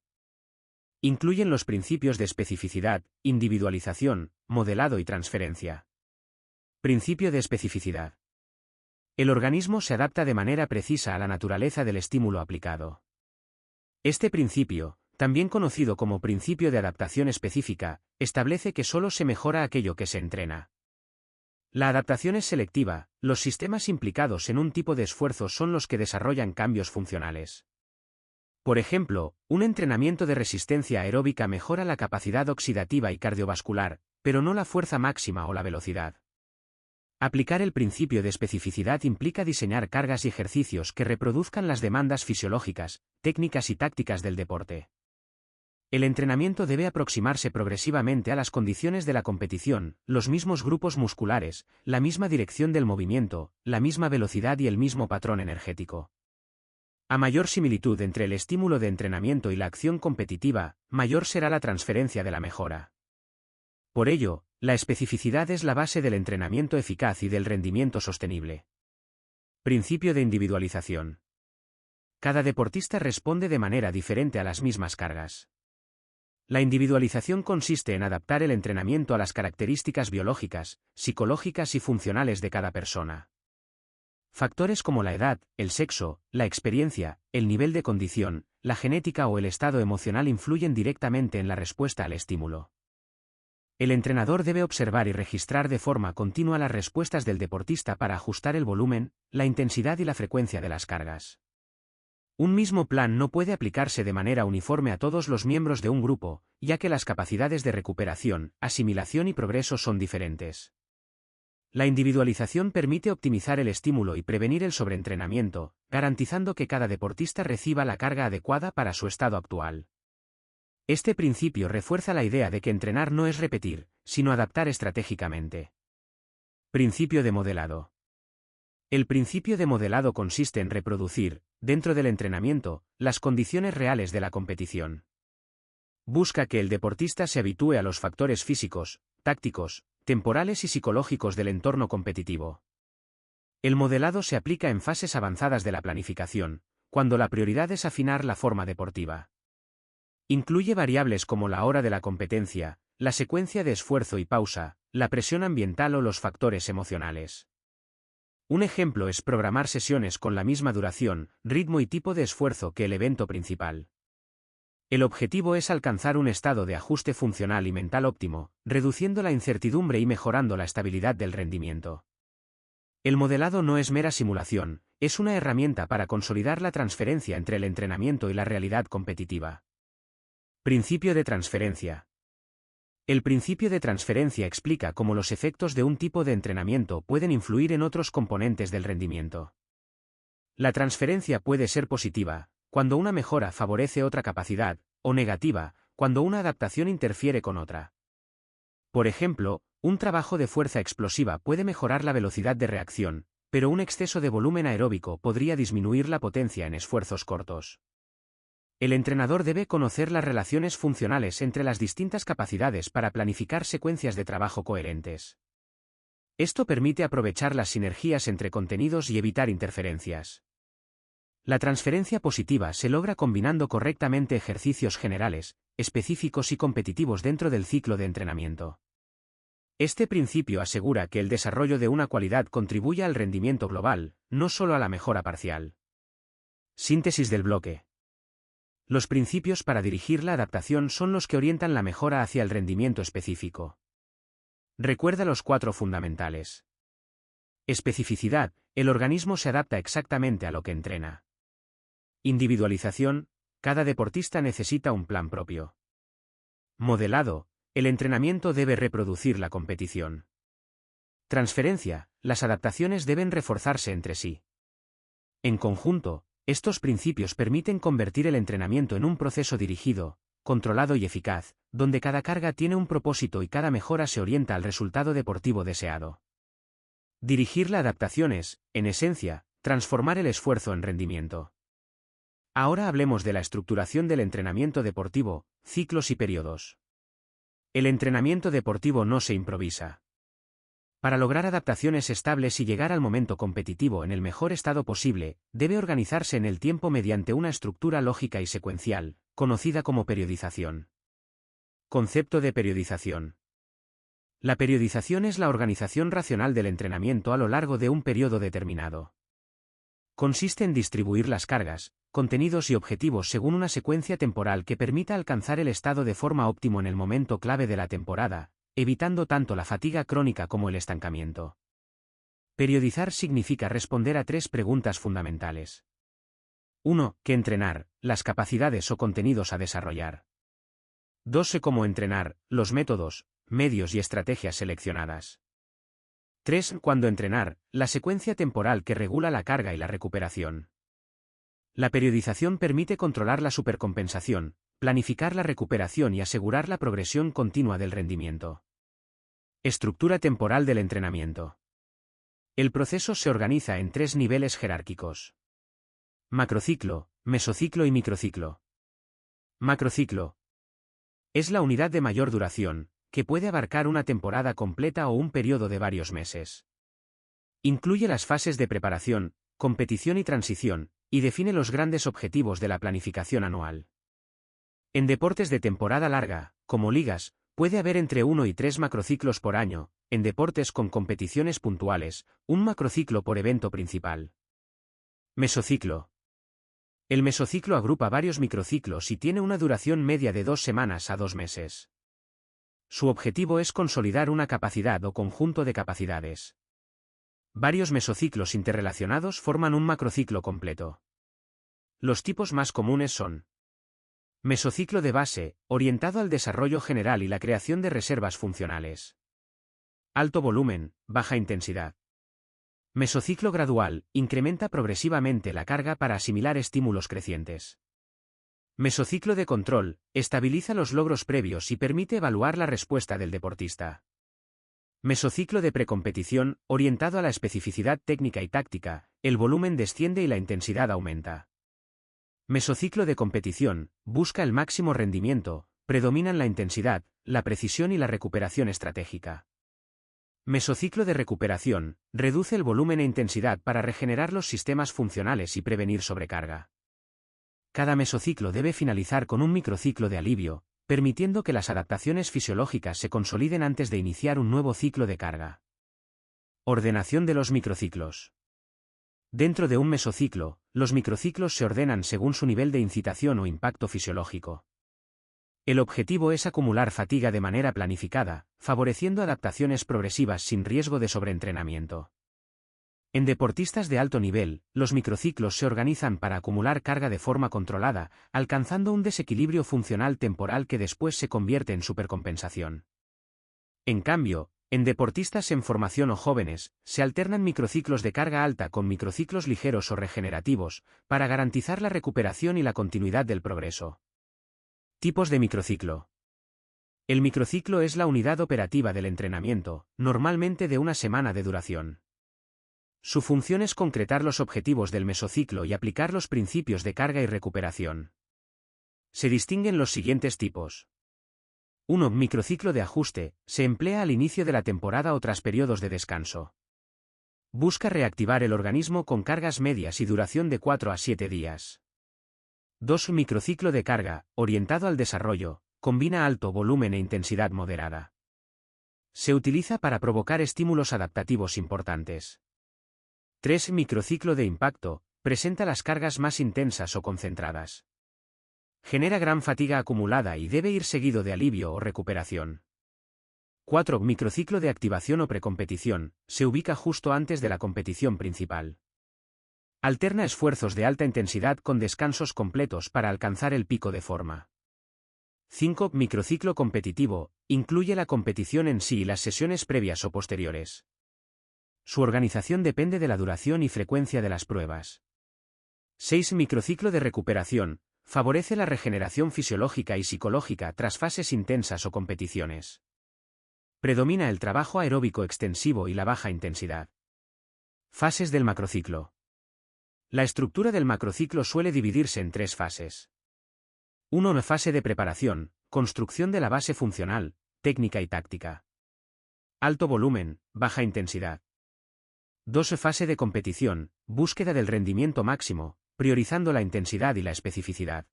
Incluyen los principios de especificidad, individualización, modelado y transferencia. Principio de especificidad. El organismo se adapta de manera precisa a la naturaleza del estímulo aplicado. Este principio, también conocido como principio de adaptación específica, establece que solo se mejora aquello que se entrena. La adaptación es selectiva, los sistemas implicados en un tipo de esfuerzo son los que desarrollan cambios funcionales. Por ejemplo, un entrenamiento de resistencia aeróbica mejora la capacidad oxidativa y cardiovascular, pero no la fuerza máxima o la velocidad. Aplicar el principio de especificidad implica diseñar cargas y ejercicios que reproduzcan las demandas fisiológicas, técnicas y tácticas del deporte. El entrenamiento debe aproximarse progresivamente a las condiciones de la competición, los mismos grupos musculares, la misma dirección del movimiento, la misma velocidad y el mismo patrón energético. A mayor similitud entre el estímulo de entrenamiento y la acción competitiva, mayor será la transferencia de la mejora. Por ello, la especificidad es la base del entrenamiento eficaz y del rendimiento sostenible. Principio de individualización. Cada deportista responde de manera diferente a las mismas cargas. La individualización consiste en adaptar el entrenamiento a las características biológicas, psicológicas y funcionales de cada persona. Factores como la edad, el sexo, la experiencia, el nivel de condición, la genética o el estado emocional influyen directamente en la respuesta al estímulo. El entrenador debe observar y registrar de forma continua las respuestas del deportista para ajustar el volumen, la intensidad y la frecuencia de las cargas. Un mismo plan no puede aplicarse de manera uniforme a todos los miembros de un grupo, ya que las capacidades de recuperación, asimilación y progreso son diferentes. La individualización permite optimizar el estímulo y prevenir el sobreentrenamiento, garantizando que cada deportista reciba la carga adecuada para su estado actual. Este principio refuerza la idea de que entrenar no es repetir, sino adaptar estratégicamente. Principio de modelado. El principio de modelado consiste en reproducir, dentro del entrenamiento, las condiciones reales de la competición. Busca que el deportista se habitúe a los factores físicos, tácticos, temporales y psicológicos del entorno competitivo. El modelado se aplica en fases avanzadas de la planificación, cuando la prioridad es afinar la forma deportiva. Incluye variables como la hora de la competencia, la secuencia de esfuerzo y pausa, la presión ambiental o los factores emocionales. Un ejemplo es programar sesiones con la misma duración, ritmo y tipo de esfuerzo que el evento principal. El objetivo es alcanzar un estado de ajuste funcional y mental óptimo, reduciendo la incertidumbre y mejorando la estabilidad del rendimiento. El modelado no es mera simulación, es una herramienta para consolidar la transferencia entre el entrenamiento y la realidad competitiva. Principio de transferencia. El principio de transferencia explica cómo los efectos de un tipo de entrenamiento pueden influir en otros componentes del rendimiento. La transferencia puede ser positiva, cuando una mejora favorece otra capacidad, o negativa, cuando una adaptación interfiere con otra. Por ejemplo, un trabajo de fuerza explosiva puede mejorar la velocidad de reacción, pero un exceso de volumen aeróbico podría disminuir la potencia en esfuerzos cortos. El entrenador debe conocer las relaciones funcionales entre las distintas capacidades para planificar secuencias de trabajo coherentes. Esto permite aprovechar las sinergias entre contenidos y evitar interferencias. La transferencia positiva se logra combinando correctamente ejercicios generales, específicos y competitivos dentro del ciclo de entrenamiento. Este principio asegura que el desarrollo de una cualidad contribuya al rendimiento global, no solo a la mejora parcial. Síntesis del bloque. Los principios para dirigir la adaptación son los que orientan la mejora hacia el rendimiento específico. Recuerda los 4 fundamentales. Especificidad: el organismo se adapta exactamente a lo que entrena. Individualización, cada deportista necesita un plan propio. Modelado, el entrenamiento debe reproducir la competición. Transferencia, las adaptaciones deben reforzarse entre sí. En conjunto, estos principios permiten convertir el entrenamiento en un proceso dirigido, controlado y eficaz, donde cada carga tiene un propósito y cada mejora se orienta al resultado deportivo deseado. Dirigir la adaptación es, en esencia, transformar el esfuerzo en rendimiento. Ahora hablemos de la estructuración del entrenamiento deportivo, ciclos y periodos. El entrenamiento deportivo no se improvisa. Para lograr adaptaciones estables y llegar al momento competitivo en el mejor estado posible, debe organizarse en el tiempo mediante una estructura lógica y secuencial, conocida como periodización. Concepto de periodización. La periodización es la organización racional del entrenamiento a lo largo de un periodo determinado. Consiste en distribuir las cargas, contenidos y objetivos según una secuencia temporal que permita alcanzar el estado de forma óptimo en el momento clave de la temporada, evitando tanto la fatiga crónica como el estancamiento. Periodizar significa responder a 3 preguntas fundamentales. 1. ¿Qué entrenar? Las capacidades o contenidos a desarrollar. 2. Cómo entrenar, los métodos, medios y estrategias seleccionadas. 3. Cuándo entrenar, la secuencia temporal que regula la carga y la recuperación. La periodización permite controlar la supercompensación, planificar la recuperación y asegurar la progresión continua del rendimiento. Estructura temporal del entrenamiento. El proceso se organiza en 3 niveles jerárquicos: macrociclo, mesociclo y microciclo. Macrociclo es la unidad de mayor duración, que puede abarcar una temporada completa o un periodo de varios meses. Incluye las fases de preparación, competición y transición, y define los grandes objetivos de la planificación anual. En deportes de temporada larga, como ligas, puede haber entre 1 y 3 macrociclos por año, en deportes con competiciones puntuales, un macrociclo por evento principal. Mesociclo. El mesociclo agrupa varios microciclos y tiene una duración media de 2 semanas a 2 meses. Su objetivo es consolidar una capacidad o conjunto de capacidades. Varios mesociclos interrelacionados forman un macrociclo completo. Los tipos más comunes son: mesociclo de base, orientado al desarrollo general y la creación de reservas funcionales. Alto volumen, baja intensidad. Mesociclo gradual, incrementa progresivamente la carga para asimilar estímulos crecientes. Mesociclo de control, estabiliza los logros previos y permite evaluar la respuesta del deportista. Mesociclo de precompetición, orientado a la especificidad técnica y táctica, el volumen desciende y la intensidad aumenta. Mesociclo de competición, busca el máximo rendimiento, predominan la intensidad, la precisión y la recuperación estratégica. Mesociclo de recuperación, reduce el volumen e intensidad para regenerar los sistemas funcionales y prevenir sobrecarga. Cada mesociclo debe finalizar con un microciclo de alivio, permitiendo que las adaptaciones fisiológicas se consoliden antes de iniciar un nuevo ciclo de carga. Ordenación de los microciclos. Dentro de un mesociclo, los microciclos se ordenan según su nivel de incitación o impacto fisiológico. El objetivo es acumular fatiga de manera planificada, favoreciendo adaptaciones progresivas sin riesgo de sobreentrenamiento. En deportistas de alto nivel, los microciclos se organizan para acumular carga de forma controlada, alcanzando un desequilibrio funcional temporal que después se convierte en supercompensación. En cambio, en deportistas en formación o jóvenes, se alternan microciclos de carga alta con microciclos ligeros o regenerativos, para garantizar la recuperación y la continuidad del progreso. Tipos de microciclo. El microciclo es la unidad operativa del entrenamiento, normalmente de una semana de duración. Su función es concretar los objetivos del mesociclo y aplicar los principios de carga y recuperación. Se distinguen los siguientes tipos. 1. Microciclo de ajuste, se emplea al inicio de la temporada o tras periodos de descanso. Busca reactivar el organismo con cargas medias y duración de 4 a 7 días. 2. Microciclo de carga, orientado al desarrollo, combina alto volumen e intensidad moderada. Se utiliza para provocar estímulos adaptativos importantes. 3. Microciclo de impacto, presenta las cargas más intensas o concentradas. Genera gran fatiga acumulada y debe ir seguido de alivio o recuperación. 4. Microciclo de activación o precompetición, se ubica justo antes de la competición principal. Alterna esfuerzos de alta intensidad con descansos completos para alcanzar el pico de forma. 5. Microciclo competitivo. Incluye la competición en sí y las sesiones previas o posteriores. Su organización depende de la duración y frecuencia de las pruebas. 6. Microciclo de recuperación. Favorece la regeneración fisiológica y psicológica tras fases intensas o competiciones. Predomina el trabajo aeróbico extensivo y la baja intensidad. Fases del macrociclo. La estructura del macrociclo suele dividirse en 3 fases. 1. Fase de preparación, construcción de la base funcional, técnica y táctica. Alto volumen, baja intensidad. 2. Fase de competición, búsqueda del rendimiento máximo, priorizando la intensidad y la especificidad.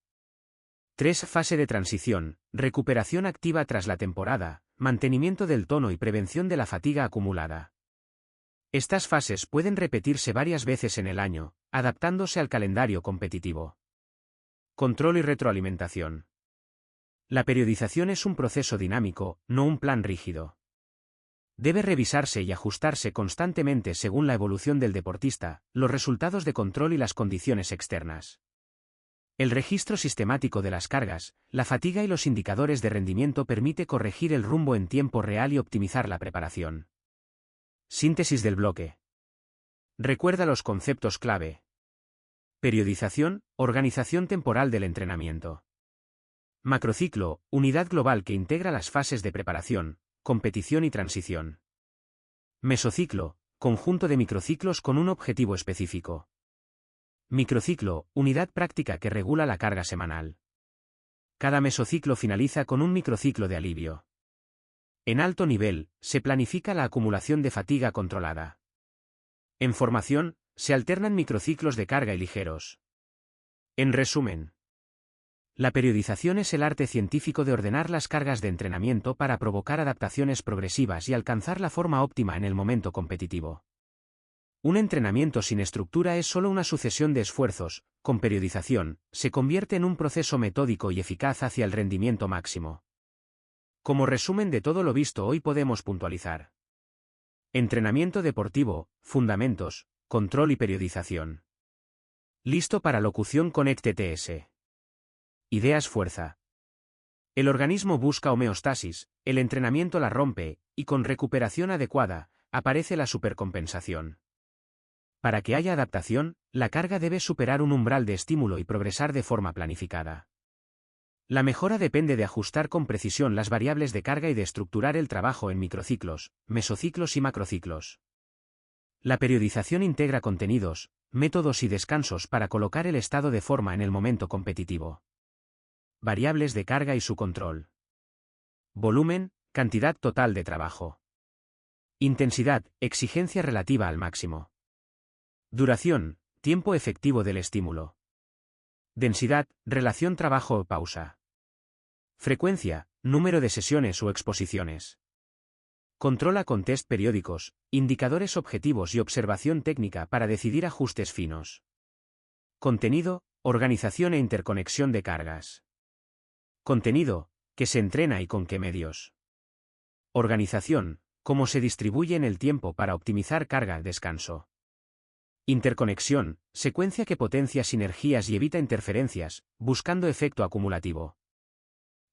3. Fase de transición, recuperación activa tras la temporada, mantenimiento del tono y prevención de la fatiga acumulada. Estas fases pueden repetirse varias veces en el año, adaptándose al calendario competitivo. Control y retroalimentación. La periodización es un proceso dinámico, no un plan rígido. Debe revisarse y ajustarse constantemente según la evolución del deportista, los resultados de control y las condiciones externas. El registro sistemático de las cargas, la fatiga y los indicadores de rendimiento permite corregir el rumbo en tiempo real y optimizar la preparación. Síntesis del bloque. Recuerda los conceptos clave. Periodización, organización temporal del entrenamiento. Macrociclo, unidad global que integra las fases de preparación, competición y transición. Mesociclo, conjunto de microciclos con un objetivo específico. Microciclo, unidad práctica que regula la carga semanal. Cada mesociclo finaliza con un microciclo de alivio. En alto nivel, se planifica la acumulación de fatiga controlada. En formación, se alternan microciclos de carga y ligeros. En resumen, la periodización es el arte científico de ordenar las cargas de entrenamiento para provocar adaptaciones progresivas y alcanzar la forma óptima en el momento competitivo. Un entrenamiento sin estructura es solo una sucesión de esfuerzos. Con periodización, se convierte en un proceso metódico y eficaz hacia el rendimiento máximo. Como resumen de todo lo visto hoy podemos puntualizar. Entrenamiento deportivo, fundamentos, control y periodización. Listo para locución con ECTTS. Ideas fuerza. El organismo busca homeostasis, el entrenamiento la rompe, y con recuperación adecuada, aparece la supercompensación. Para que haya adaptación, la carga debe superar un umbral de estímulo y progresar de forma planificada. La mejora depende de ajustar con precisión las variables de carga y de estructurar el trabajo en microciclos, mesociclos y macrociclos. La periodización integra contenidos, métodos y descansos para colocar el estado de forma en el momento competitivo. Variables de carga y su control. Volumen, cantidad total de trabajo. Intensidad, exigencia relativa al máximo. Duración, tiempo efectivo del estímulo. Densidad, relación trabajo o pausa. Frecuencia, número de sesiones o exposiciones. Controla con test periódicos, indicadores objetivos y observación técnica para decidir ajustes finos. Contenido, organización e interconexión de cargas. Contenido, que se entrena y con qué medios. Organización, cómo se distribuye en el tiempo para optimizar carga, descanso. Interconexión, secuencia que potencia sinergias y evita interferencias, buscando efecto acumulativo.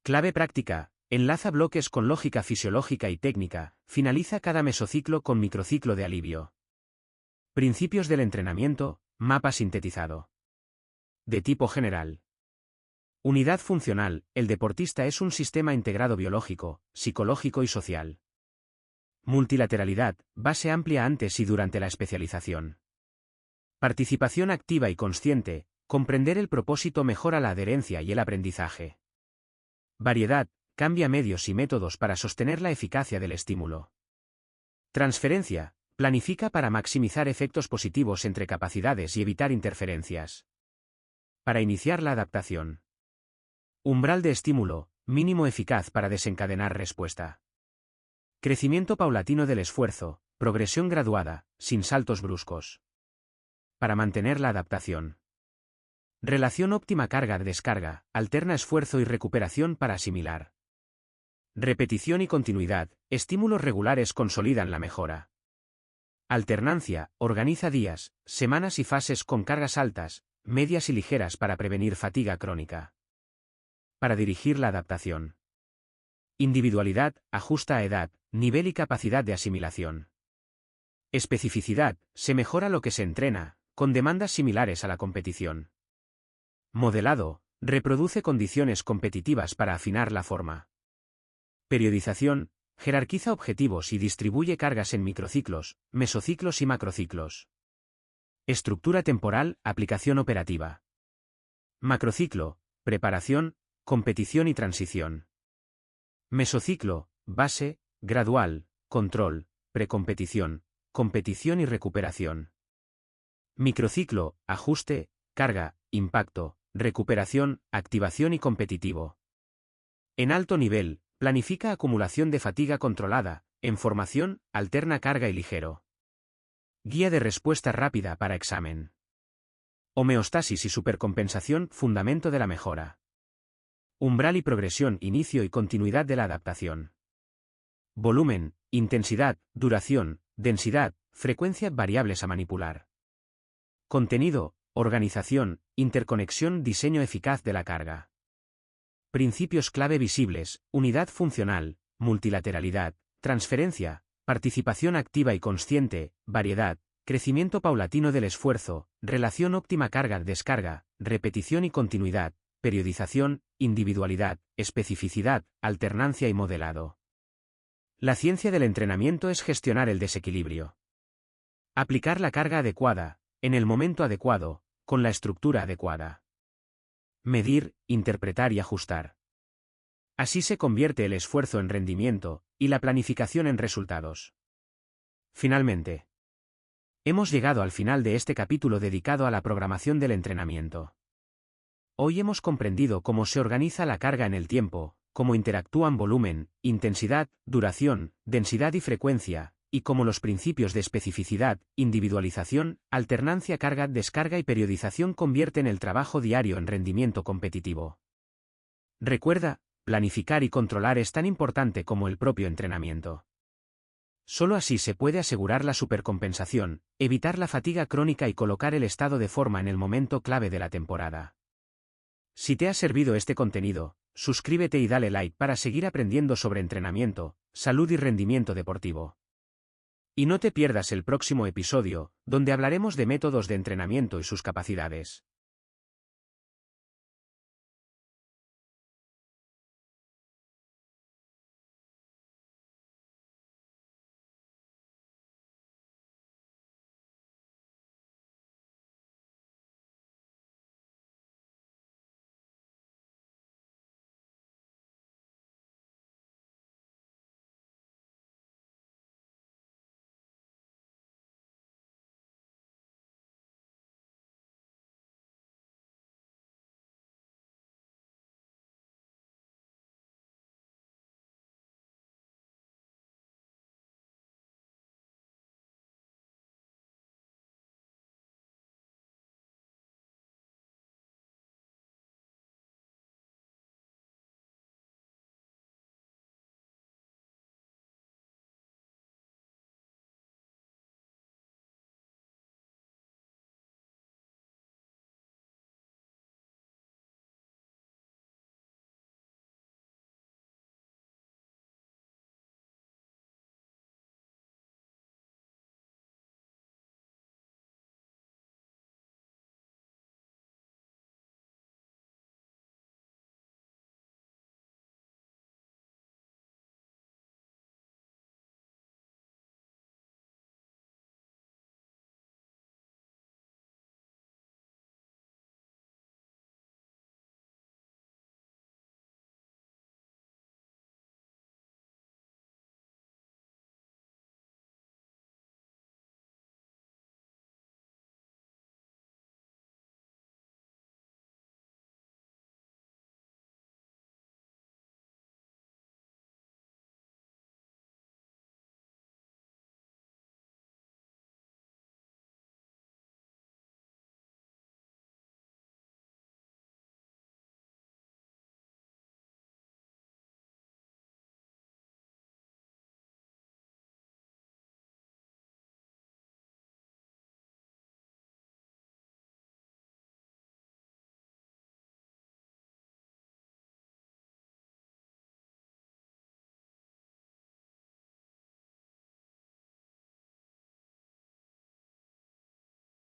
Clave práctica, enlaza bloques con lógica fisiológica y técnica, finaliza cada mesociclo con microciclo de alivio. Principios del entrenamiento, mapa sintetizado. De tipo general. Unidad funcional, el deportista es un sistema integrado biológico, psicológico y social. Multilateralidad, base amplia antes y durante la especialización. Participación activa y consciente, comprender el propósito mejora la adherencia y el aprendizaje. Variedad, cambia medios y métodos para sostener la eficacia del estímulo. Transferencia, planifica para maximizar efectos positivos entre capacidades y evitar interferencias. Para iniciar la adaptación. Umbral de estímulo, mínimo eficaz para desencadenar respuesta. Crecimiento paulatino del esfuerzo, progresión graduada, sin saltos bruscos. Para mantener la adaptación. Relación óptima carga-descarga, alterna esfuerzo y recuperación para asimilar. Repetición y continuidad, estímulos regulares consolidan la mejora. Alternancia, organiza días, semanas y fases con cargas altas, medias y ligeras para prevenir fatiga crónica. Para dirigir la adaptación. Individualidad, ajusta a edad, nivel y capacidad de asimilación. Especificidad, se mejora lo que se entrena, con demandas similares a la competición. Modelado, reproduce condiciones competitivas para afinar la forma. Periodización, jerarquiza objetivos y distribuye cargas en microciclos, mesociclos y macrociclos. Estructura temporal, aplicación operativa. Macrociclo, preparación, competición y transición. Mesociclo, base, gradual, control, precompetición, competición y recuperación. Microciclo, ajuste, carga, impacto, recuperación, activación y competitivo. En alto nivel, planifica acumulación de fatiga controlada, en formación, alterna carga y ligero. Guía de respuesta rápida para examen. Homeostasis y supercompensación, fundamento de la mejora. Umbral y progresión, inicio y continuidad de la adaptación. Volumen, intensidad, duración, densidad, frecuencia variables a manipular. Contenido, organización, interconexión, diseño eficaz de la carga. Principios clave visibles, unidad funcional, multilateralidad, transferencia, participación activa y consciente, variedad, crecimiento paulatino del esfuerzo, relación óptima carga-descarga, repetición y continuidad, periodización, individualidad, especificidad, alternancia y modelado. La ciencia del entrenamiento es gestionar el desequilibrio. Aplicar la carga adecuada, en el momento adecuado, con la estructura adecuada. Medir, interpretar y ajustar. Así se convierte el esfuerzo en rendimiento, y la planificación en resultados. Finalmente, hemos llegado al final de este capítulo dedicado a la programación del entrenamiento. Hoy hemos comprendido cómo se organiza la carga en el tiempo, cómo interactúan volumen, intensidad, duración, densidad y frecuencia, y cómo los principios de especificidad, individualización, alternancia carga-descarga y periodización convierten el trabajo diario en rendimiento competitivo. Recuerda, planificar y controlar es tan importante como el propio entrenamiento. Solo así se puede asegurar la supercompensación, evitar la fatiga crónica y colocar el estado de forma en el momento clave de la temporada. Si te ha servido este contenido, suscríbete y dale like para seguir aprendiendo sobre entrenamiento, salud y rendimiento deportivo. Y no te pierdas el próximo episodio, donde hablaremos de métodos de entrenamiento y sus capacidades.